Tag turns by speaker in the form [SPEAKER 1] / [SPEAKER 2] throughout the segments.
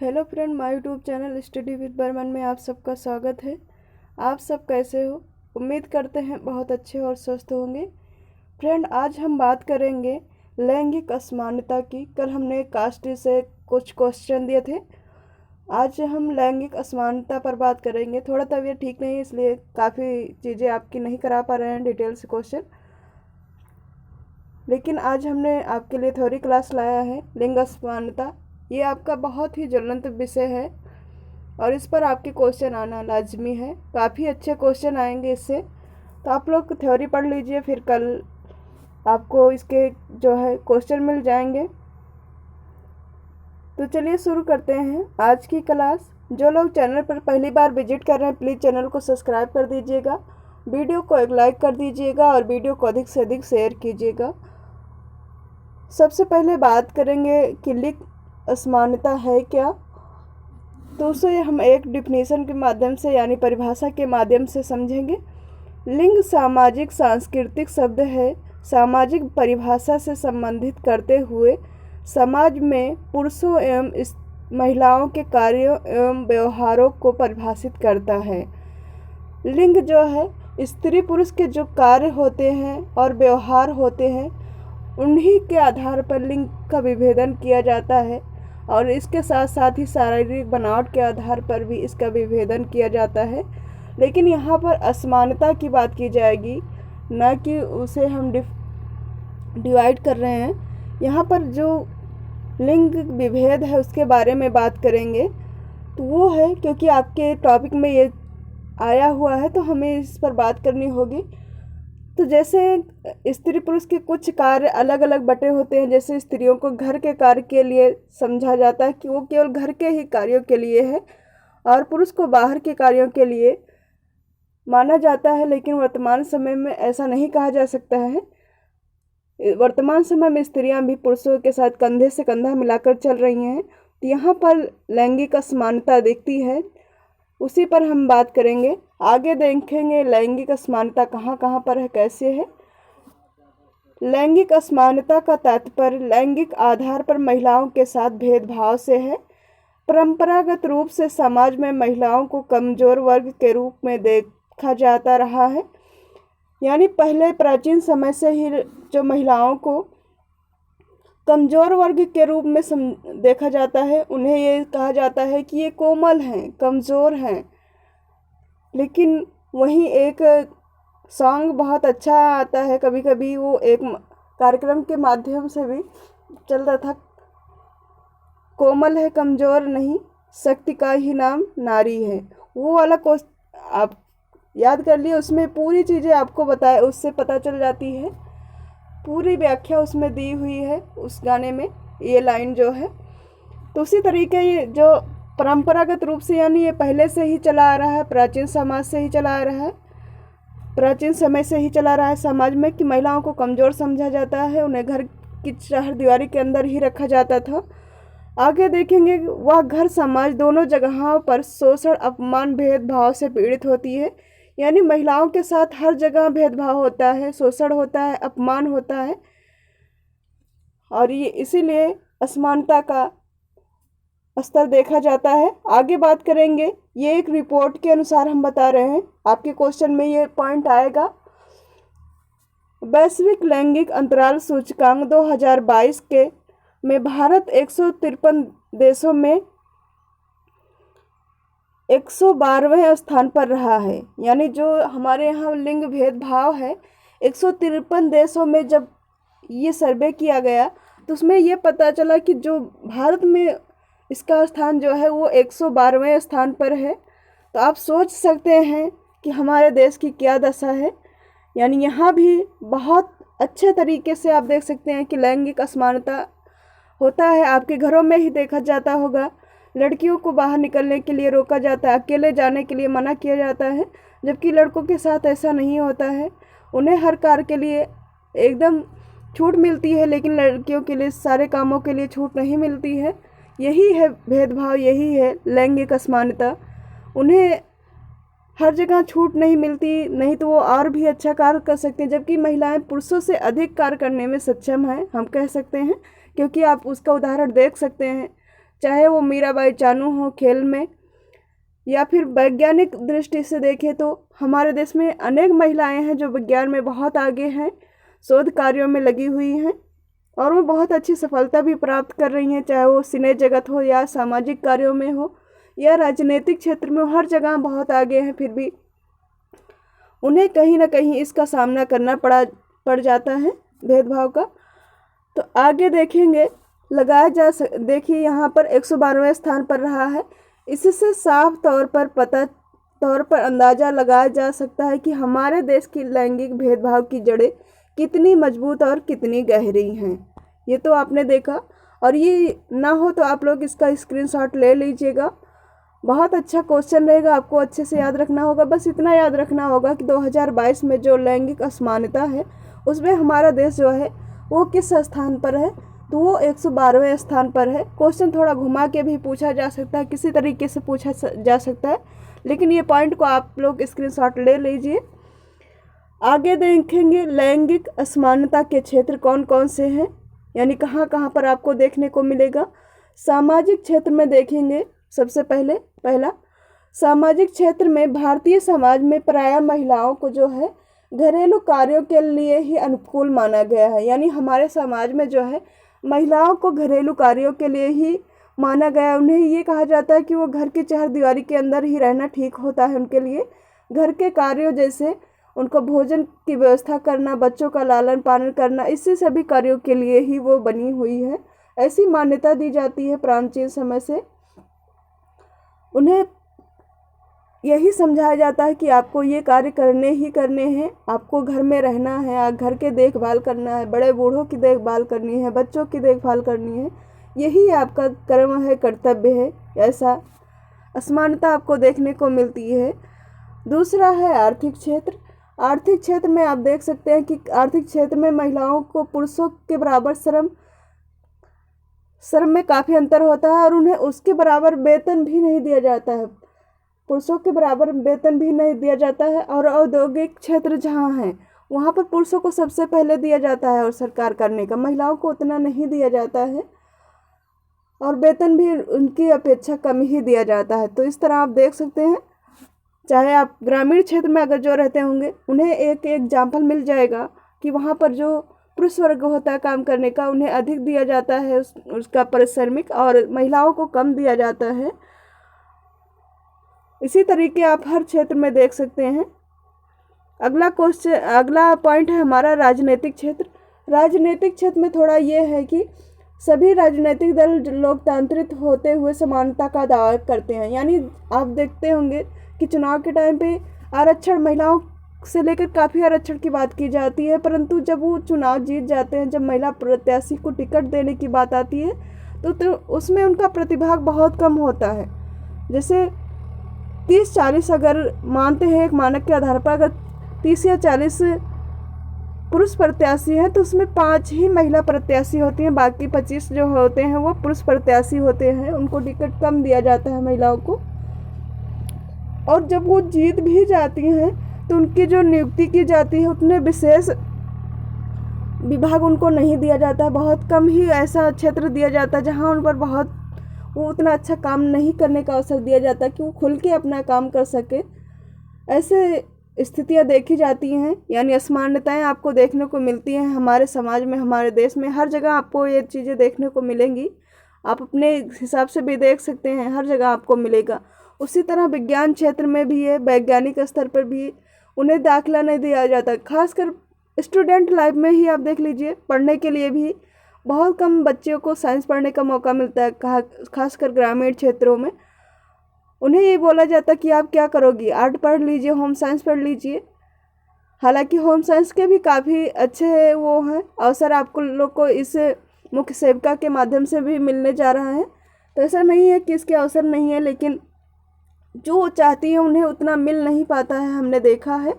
[SPEAKER 1] Hello friend, my YouTube channel study with Burman में आप सबका स्वागत है। आप सब कैसे हो? उम्मीद करते हैं बहुत अच्छे और स्वस्थ होंगे। फ्रेंड, आज हम बात करेंगे लैंगिक असमानता की। कल हमने कास्ट से कुछ क्वेश्चन दिए थे। आज हम लैंगिक असमानता पर बात करेंगे। थोड़ा तबीयत ठीक नहीं है, इसलिए काफ़ी चीज़ें आपकी नहीं करा पा रहे हैं डिटेल से क्वेश्चन, लेकिन आज हमने आपके लिए थ्योरी क्लास लाया है लिंग असमानता। ये आपका बहुत ही ज्वलंत विषय है और इस पर आपके क्वेश्चन आना लाजमी है। काफ़ी अच्छे क्वेश्चन आएंगे इससे, तो आप लोग थ्योरी पढ़ लीजिए, फिर कल आपको इसके जो है क्वेश्चन मिल जाएंगे। तो चलिए शुरू करते हैं आज की क्लास। जो लोग चैनल पर पहली बार विजिट कर रहे हैं, प्लीज़ चैनल को सब्सक्राइब कर दीजिएगा, वीडियो को एक लाइक कर दीजिएगा और वीडियो को अधिक से अधिक शेयर कीजिएगा। सबसे पहले बात करेंगे कि लिंग असमानता है क्या। तो उसे हम एक डिफिनीशन के माध्यम से यानी परिभाषा के माध्यम से समझेंगे। लिंग सामाजिक सांस्कृतिक शब्द है। सामाजिक परिभाषा से संबंधित करते हुए समाज में पुरुषों एवं महिलाओं के कार्यों एवं व्यवहारों को परिभाषित करता है। लिंग जो है स्त्री पुरुष के जो कार्य होते हैं और व्यवहार होते हैं, उन्हीं के आधार पर लिंग का विभेदन किया जाता है और इसके साथ साथ ही शारीरिक बनावट के आधार पर भी इसका विभेदन किया जाता है। लेकिन यहाँ पर असमानता की बात की जाएगी, न कि उसे हम डिवाइड कर रहे हैं। यहाँ पर जो लिंग विभेद है उसके बारे में बात करेंगे, तो वो है क्योंकि आपके टॉपिक में ये आया हुआ है तो हमें इस पर बात करनी होगी। तो जैसे स्त्री पुरुष के कुछ कार्य अलग अलग बटे होते हैं। जैसे स्त्रियों को घर के कार्य के लिए समझा जाता है कि वो केवल घर के ही कार्यों के लिए है और पुरुष को बाहर के कार्यों के लिए माना जाता है। लेकिन वर्तमान समय में ऐसा नहीं कहा जा सकता है। वर्तमान समय में स्त्रियां भी पुरुषों के साथ कंधे से कंधा मिलाकर चल रही हैं, तो यहाँ पर लैंगिक असमानता दिखती है। उसी पर हम बात करेंगे। आगे देखेंगे लैंगिक असमानता कहाँ कहाँ पर है, कैसे है। लैंगिक असमानता का तात्पर्य लैंगिक आधार पर महिलाओं के साथ भेदभाव से है। परंपरागत रूप से समाज में महिलाओं को कमजोर वर्ग के रूप में देखा जाता रहा है। यानी पहले प्राचीन समय से ही जो महिलाओं को कमज़ोर वर्ग के रूप में देखा जाता है, उन्हें ये कहा जाता है कि ये कोमल हैं, कमज़ोर हैं। लेकिन वहीं एक सॉन्ग बहुत अच्छा आता है, कभी कभी वो एक कार्यक्रम के माध्यम से भी चल रहा था, कोमल है कमज़ोर नहीं, शक्ति का ही नाम नारी है। वो वाला आप याद कर लिए, उसमें पूरी चीज़ें आपको बताए, उससे पता चल जाती है, पूरी व्याख्या उसमें दी हुई है उस गाने में, ये लाइन जो है। तो उसी तरीके ये जो परंपरागत रूप से यानी ये पहले से ही चला आ रहा है, प्राचीन समाज से ही चला आ रहा है, प्राचीन समय से ही चला रहा है समाज में कि महिलाओं को कमज़ोर समझा जाता है, उन्हें घर की चारदीवारी के अंदर ही रखा जाता था। आगे देखेंगे वह घर समाज दोनों जगहों पर शोषण अपमान भेदभाव से पीड़ित होती है। यानी महिलाओं के साथ हर जगह भेदभाव होता है, शोषण होता है, अपमान होता है और ये इसीलिए असमानता का स्तर देखा जाता है। आगे बात करेंगे, ये एक रिपोर्ट के अनुसार हम बता रहे हैं, आपके क्वेश्चन में ये पॉइंट आएगा। वैश्विक लैंगिक अंतराल सूचकांक 2022 के में भारत 153 देशों में 112वें स्थान पर रहा है। यानी जो हमारे यहाँ लिंग भेदभाव है, 153 देशों में जब ये सर्वे किया गया तो उसमें ये पता चला कि जो भारत में इसका स्थान जो है वो 112वें स्थान पर है। तो आप सोच सकते हैं कि हमारे देश की क्या दशा है। यानी यहाँ भी बहुत अच्छे तरीके से आप देख सकते हैं कि लैंगिक असमानता होता है। आपके घरों में ही देखा जाता होगा, लड़कियों को बाहर निकलने के लिए रोका जाता है, अकेले जाने के लिए मना किया जाता है, जबकि लड़कों के साथ ऐसा नहीं होता है। उन्हें हर कार्य के लिए एकदम छूट मिलती है, लेकिन लड़कियों के लिए सारे कामों के लिए छूट नहीं मिलती है। यही है भेदभाव, यही है लैंगिक असमानता। उन्हें हर जगह छूट नहीं मिलती, नहीं तो वो और भी अच्छा कार्य कर सकते हैं, जबकि महिलाएं पुरुषों से अधिक कार्य करने में सक्षम हैं, हम कह सकते हैं, क्योंकि आप उसका उदाहरण देख सकते हैं। चाहे वो मीराबाई चानू हो खेल में, या फिर वैज्ञानिक दृष्टि से देखें तो हमारे देश में अनेक महिलाएं हैं जो विज्ञान में बहुत आगे हैं, शोध कार्यों में लगी हुई हैं और वो बहुत अच्छी सफलता भी प्राप्त कर रही हैं, चाहे वो सिने जगत हो या सामाजिक कार्यों में हो या राजनीतिक क्षेत्र में, हर जगह बहुत आगे हैं। फिर भी उन्हें कहीं ना कहीं इसका सामना करना पड़ जाता है, भेदभाव का। तो आगे देखेंगे, देखिए यहाँ पर 112वें स्थान पर रहा है। इससे साफ तौर पर अंदाज़ा लगाया जा सकता है कि हमारे देश की लैंगिक भेदभाव की जड़ें कितनी मजबूत और कितनी गहरी हैं। ये तो आपने देखा, और ये ना हो तो आप लोग इसका स्क्रीनशॉट ले लीजिएगा। बहुत अच्छा क्वेश्चन रहेगा, आपको अच्छे से याद रखना होगा। बस इतना याद रखना होगा कि 2022 में जो लैंगिक असमानता है उसमें हमारा देश जो है वो किस स्थान पर है, तो वो 112वें स्थान पर है। क्वेश्चन थोड़ा घुमा के भी पूछा जा सकता है, किसी तरीके से पूछा जा सकता है, लेकिन ये पॉइंट को आप लोग स्क्रीनशॉट ले लीजिए। आगे देखेंगे लैंगिक असमानता के क्षेत्र कौन कौन से हैं, यानी कहाँ कहाँ पर आपको देखने को मिलेगा। सामाजिक क्षेत्र में देखेंगे, सबसे पहला सामाजिक क्षेत्र में भारतीय समाज में प्रायः महिलाओं को जो है घरेलू कार्यों के लिए ही अनुकूल माना गया है। यानी हमारे समाज में जो है महिलाओं को घरेलू कार्यों के लिए ही माना गया। उन्हें ये कहा जाता है कि वो घर की चारदीवारी के अंदर ही रहना ठीक होता है उनके लिए। घर के कार्यों जैसे उनको भोजन की व्यवस्था करना, बच्चों का लालन पालन करना, इससे सभी कार्यों के लिए ही वो बनी हुई है। ऐसी मान्यता दी जाती है प्राचीन समय से। उन्हें यही समझाया जाता है कि आपको ये कार्य करने ही करने हैं, आपको घर में रहना है, घर के देखभाल करना है, बड़े बूढ़ों की देखभाल करनी है, बच्चों की देखभाल करनी है, यही आपका कर्म है, कर्तव्य है। ऐसा असमानता आपको देखने को मिलती है। दूसरा है आर्थिक क्षेत्र। आर्थिक क्षेत्र में आप देख सकते हैं कि आर्थिक क्षेत्र में महिलाओं को पुरुषों के बराबर श्रम में काफ़ी अंतर होता है और उन्हें उसके बराबर वेतन भी नहीं दिया जाता है। पुरुषों के बराबर वेतन भी नहीं दिया जाता है। और औद्योगिक क्षेत्र जहाँ है वहाँ पर पुरुषों को सबसे पहले दिया जाता है और सरकार करने का, महिलाओं को उतना नहीं दिया जाता है और वेतन भी उनकी अपेक्षा कम ही दिया जाता है। तो इस तरह आप देख सकते हैं, चाहे आप ग्रामीण क्षेत्र में अगर जो रहते होंगे उन्हें एक एग्जाम्पल मिल जाएगा कि वहाँ पर जो पुरुष वर्ग होता है काम करने का, उन्हें अधिक दिया जाता है उसका पारिश्रमिक, और महिलाओं को कम दिया जाता है। इसी तरीके आप हर क्षेत्र में देख सकते हैं। अगला पॉइंट है हमारा राजनीतिक क्षेत्र। राजनीतिक क्षेत्र में थोड़ा ये है कि सभी राजनीतिक दल लोकतांत्रिक होते हुए समानता का दावा करते हैं। यानी आप देखते होंगे कि चुनाव के टाइम पे आरक्षण, महिलाओं से लेकर काफ़ी आरक्षण की बात की जाती है, परंतु जब वो चुनाव जीत जाते हैं, जब महिला प्रत्याशी को टिकट देने की बात आती है तो उसमें उनका प्रतिभाग बहुत कम होता है। जैसे 30-40 अगर मानते हैं, एक मानक के आधार पर अगर 30 या 40 पुरुष प्रत्याशी हैं तो उसमें 5 ही महिला प्रत्याशी होती हैं, बाकी 25 जो होते हैं वो पुरुष प्रत्याशी होते हैं। उनको टिकट कम दिया जाता है महिलाओं को। और जब वो जीत भी जाती हैं तो उनकी जो नियुक्ति की जाती है उतने विशेष विभाग उनको नहीं दिया जाता है। बहुत कम ही ऐसा क्षेत्र दिया जाता है जहाँ उन पर वो उतना अच्छा काम नहीं करने का अवसर दिया जाता कि वो खुल के अपना काम कर सके। ऐसे स्थितियाँ देखी जाती हैं, यानी असमानताएं आपको देखने को मिलती हैं हमारे समाज में, हमारे देश में। हर जगह आपको ये चीज़ें देखने को मिलेंगी। आप अपने हिसाब से भी देख सकते हैं, हर जगह आपको मिलेगा। उसी तरह विज्ञान क्षेत्र में भी है, वैज्ञानिक स्तर पर भी उन्हें दाखिला नहीं दिया जाता। खासकर स्टूडेंट लाइफ में ही आप देख लीजिए, पढ़ने के लिए भी बहुत कम बच्चों को साइंस पढ़ने का मौका मिलता है, खासकर ग्रामीण क्षेत्रों में। उन्हें ये बोला जाता है कि आप क्या करोगी, आर्ट पढ़ लीजिए, होम साइंस पढ़ लीजिए। हालांकि होम साइंस के भी काफ़ी अच्छे वो हैं अवसर, आपको लोग को इस मुख्य सेविका के माध्यम से भी मिलने जा रहा है। तो ऐसा नहीं है कि इसके अवसर नहीं है, लेकिन जो वो चाहती है उन्हें उतना मिल नहीं पाता है, हमने देखा है।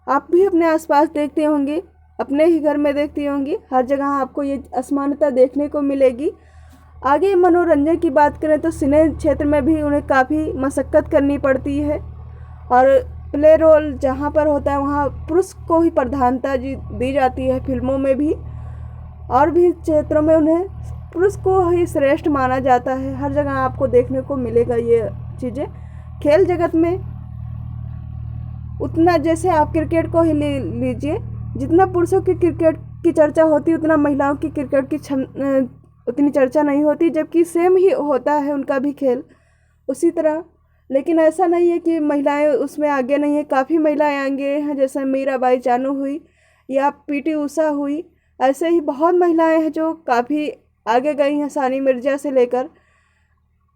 [SPEAKER 1] आप भी अपने आसपास देखते होंगे, अपने ही घर में देखती होंगी, हर जगह आपको ये असमानता देखने को मिलेगी। आगे मनोरंजन की बात करें तो सिने क्षेत्र में भी उन्हें काफ़ी मशक्क़त करनी पड़ती है और प्ले रोल जहाँ पर होता है वहाँ पुरुष को ही प्रधानता दी जाती है। फिल्मों में भी और भी क्षेत्रों में उन्हें पुरुष को ही श्रेष्ठ माना जाता है। हर जगह आपको देखने को मिलेगा ये चीज़ें। खेल जगत में उतना, जैसे आप क्रिकेट को ही ले लीजिए, जितना पुरुषों की क्रिकेट की चर्चा होती है उतना महिलाओं की क्रिकेट की उतनी चर्चा नहीं होती, जबकि सेम ही होता है उनका भी खेल उसी तरह। लेकिन ऐसा नहीं है कि महिलाएं उसमें आगे नहीं है, काफ़ी महिलाएं आगे हैं, जैसे मीराबाई चानू हुई या पीटी उषा हुई। ऐसे ही बहुत महिलाएं हैं जो काफ़ी आगे गई हैं, सानी मिर्जा से लेकर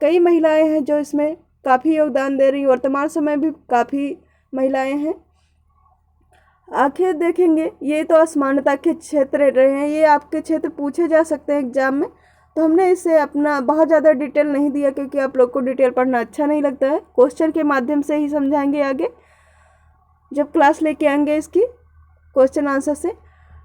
[SPEAKER 1] कई महिलाएं हैं जो इसमें काफ़ी योगदान दे रही। वर्तमान समय भी काफ़ी महिलाएं हैं। आखिर देखेंगे, ये तो असमानता के क्षेत्र रहे हैं, ये आपके क्षेत्र पूछे जा सकते हैं एग्जाम में, तो हमने इसे अपना बहुत ज़्यादा डिटेल नहीं दिया क्योंकि आप लोग को डिटेल पढ़ना अच्छा नहीं लगता है। क्वेश्चन के माध्यम से ही समझाएंगे आगे जब क्लास लेके आएंगे इसकी क्वेश्चन आंसर से।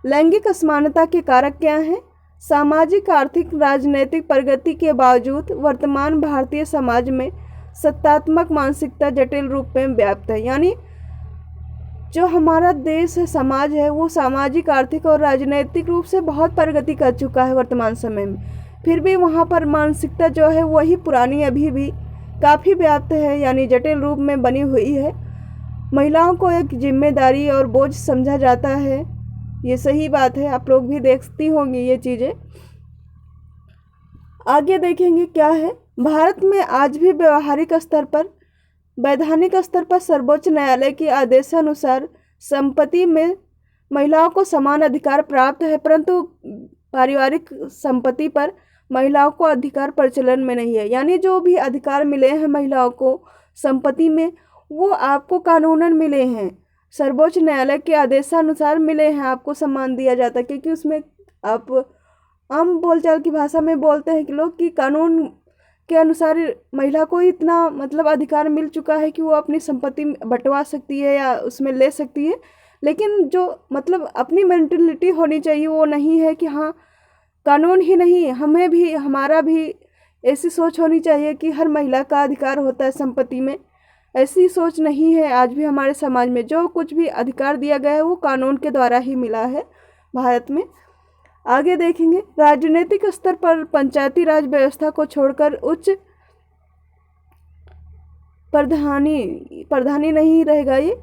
[SPEAKER 1] लैंगिक असमानता के कारक क्या हैं? सामाजिक, आर्थिक, राजनीतिक प्रगति के बावजूद वर्तमान भारतीय समाज में सत्तात्मक मानसिकता जटिल रूप में व्याप्त है। यानी जो हमारा देश है, समाज है, वो सामाजिक, आर्थिक और राजनीतिक रूप से बहुत प्रगति कर चुका है वर्तमान समय में, फिर भी वहाँ पर मानसिकता जो है वही पुरानी अभी भी काफ़ी व्याप्त है, यानी जटिल रूप में बनी हुई है। महिलाओं को एक जिम्मेदारी और बोझ समझा जाता है, ये सही बात है, आप लोग भी देखती होंगी ये चीज़ें। आगे देखेंगे क्या है। भारत में आज भी व्यवहारिक स्तर पर, वैधानिक स्तर पर सर्वोच्च न्यायालय के आदेशानुसार संपत्ति में महिलाओं को समान अधिकार प्राप्त है, परंतु पारिवारिक संपत्ति पर महिलाओं को अधिकार प्रचलन में नहीं है। यानी जो भी अधिकार मिले हैं महिलाओं को संपत्ति में, वो आपको कानूनन मिले हैं, सर्वोच्च न्यायालय के आदेशानुसार मिले हैं, आपको सम्मान दिया जाता है। क्योंकि उसमें आप आम बोलचाल की भाषा में बोलते हैं कि लोग कि कानून के अनुसार महिला को इतना मतलब अधिकार मिल चुका है कि वो अपनी संपत्ति बंटवा सकती है या उसमें ले सकती है। लेकिन जो मतलब अपनी मेंटलिटी होनी चाहिए वो नहीं है कि हाँ कानून ही नहीं, हमें भी, हमारा भी ऐसी सोच होनी चाहिए कि हर महिला का अधिकार होता है संपत्ति में। ऐसी सोच नहीं है आज भी हमारे समाज में। जो कुछ भी अधिकार दिया गया है वो कानून के द्वारा ही मिला है भारत में। आगे देखेंगे, राजनीतिक स्तर पर पंचायती राज व्यवस्था को छोड़कर उच्च प्रधानी नहीं रहेगा ये।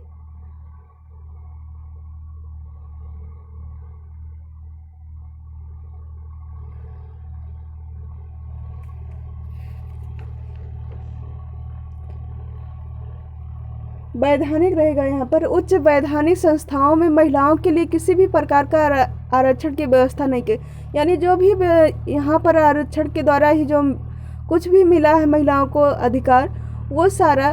[SPEAKER 1] वैधानिक रहेगा यहाँ पर। उच्च वैधानिक संस्थाओं में महिलाओं के लिए किसी भी प्रकार का आरक्षण की व्यवस्था नहीं की। यानी जो भी यहाँ पर आरक्षण के द्वारा ही जो कुछ भी मिला है महिलाओं को अधिकार, वो सारा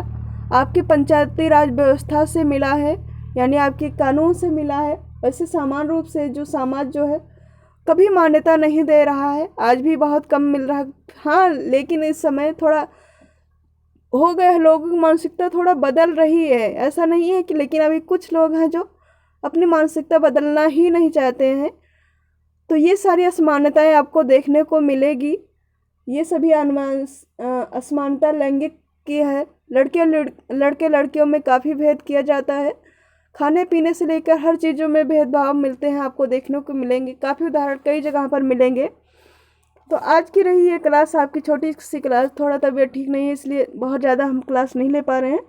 [SPEAKER 1] आपकी पंचायती राज व्यवस्था से मिला है, यानी आपके कानून से मिला है। वैसे सामान्य रूप से जो समाज जो है कभी मान्यता नहीं दे रहा है, आज भी बहुत कम मिल रहा है। हाँ, लेकिन इस समय थोड़ा हो गए, लोगों की मानसिकता थोड़ा बदल रही है, ऐसा नहीं है कि, लेकिन अभी कुछ लोग हैं जो अपनी मानसिकता बदलना ही नहीं चाहते हैं। तो ये सारी असमानताएं आपको देखने को मिलेगी। ये सभी असमानता लैंगिक की है। लड़के लड़कियों में काफ़ी भेद किया जाता है। खाने पीने से लेकर हर चीज़ों में भेदभाव मिलते हैं, आपको देखने को मिलेंगे। काफ़ी उदाहरण कई जगह पर मिलेंगे। तो आज की रही ये क्लास, आपकी छोटी सी क्लास। थोड़ा तबीयत ठीक नहीं है इसलिए बहुत ज़्यादा हम क्लास नहीं ले पा रहे हैं,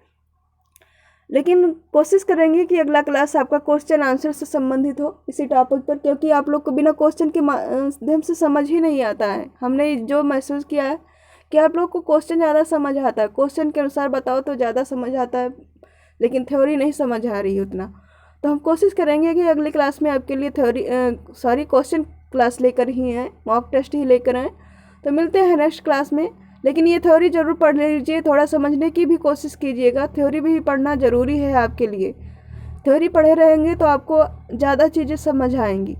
[SPEAKER 1] लेकिन कोशिश करेंगे कि अगला क्लास आपका क्वेश्चन आंसर से संबंधित हो इसी टॉपिक पर, क्योंकि आप लोग को बिना क्वेश्चन के माध्यम से समझ ही नहीं आता है। हमने जो महसूस किया है कि आप लोग को क्वेश्चन ज़्यादा समझ आता है, क्वेश्चन के अनुसार बताओ तो ज़्यादा समझ आता है, लेकिन थ्योरी नहीं समझ आ रही उतना। तो हम कोशिश करेंगे कि अगली क्लास में आपके लिए क्वेश्चन क्लास लेकर ही हैं, मॉक टेस्ट ही लेकर आएँ। तो मिलते हैं नेक्स्ट क्लास में। लेकिन ये थ्योरी ज़रूर पढ़ लीजिए, थोड़ा समझने की भी कोशिश कीजिएगा। थ्योरी भी पढ़ना ज़रूरी है आपके लिए। थ्योरी पढ़े रहेंगे तो आपको ज़्यादा चीज़ें समझ आएंगी।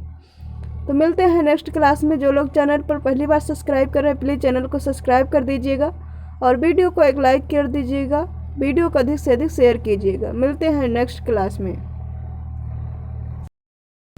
[SPEAKER 1] तो मिलते हैं नेक्स्ट क्लास में। जो लोग चैनल पर पहली बार सब्सक्राइब कर रहे हैं प्लीज़ चैनल को सब्सक्राइब कर दीजिएगा और वीडियो को एक लाइक कर दीजिएगा। वीडियो को अधिक से अधिक शेयर कीजिएगा। मिलते हैं नेक्स्ट क्लास में।